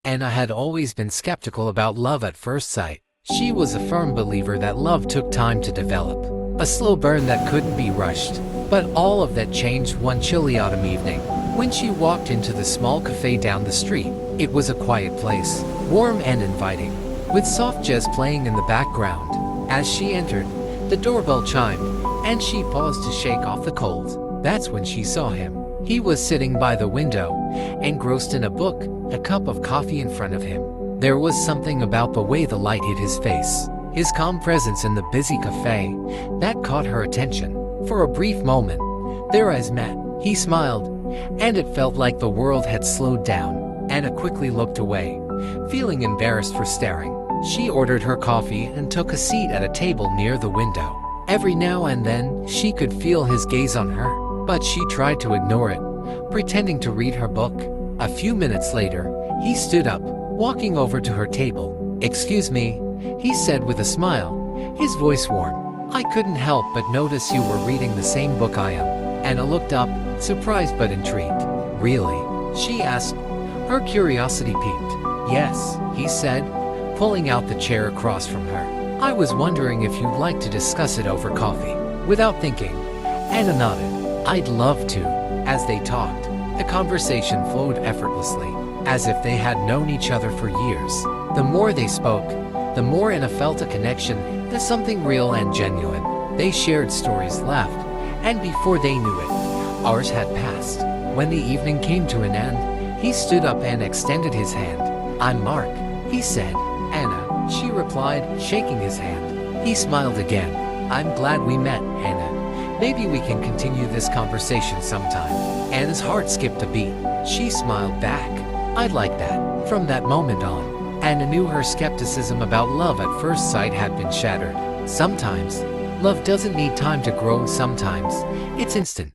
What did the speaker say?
Anna had always been skeptical about love at first sight. She was a firm believer that love took time to develop, a slow burn that couldn't be rushed. But all of that changed one chilly autumn evening. When she walked into the small cafe down the street, it was a quiet place, warm and inviting, with soft jazz playing in the background. As she entered, the doorbell chimed, and she paused to shake off the cold. That's when she saw him. He was sitting by the window, engrossed in a book, a cup of coffee in front of him. There was something about the way the light hit his face, his calm presence in the busy cafe, that caught her attention. For a brief moment, their eyes met. He smiled, and it felt like the world had slowed down. Anna quickly looked away, feeling embarrassed for staring. She ordered her coffee and took a seat at a table near the window. Every now and then, she could feel his gaze on her, but she tried to ignore it, pretending to read her book. A few minutes later, he stood up, walking over to her table. "Excuse me," he said with a smile, his voice warm. "I couldn't help but notice you were reading the same book I am." Anna looked up, surprised but intrigued. "Really?" she asked. Her curiosity piqued. "Yes," he said, pulling out the chair across from her. "I was wondering if you'd like to discuss it over coffee." Without thinking, Anna nodded. "I'd love to." As they talked, the conversation flowed effortlessly, as if they had known each other for years. The more they spoke, the more Anna felt a connection to something real and genuine. They shared stories, laughed, and before they knew it, hours had passed. When the evening came to an end, he stood up and extended his hand. "I'm Mark," he said. "Anna," she replied, shaking his hand. He smiled again. "I'm glad we met, Anna. Maybe we can continue this conversation sometime." Anna's heart skipped a beat. She smiled back. "I'd like that." From that moment on, Anna knew her skepticism about love at first sight had been shattered. Sometimes, love doesn't need time to grow. Sometimes, it's instant.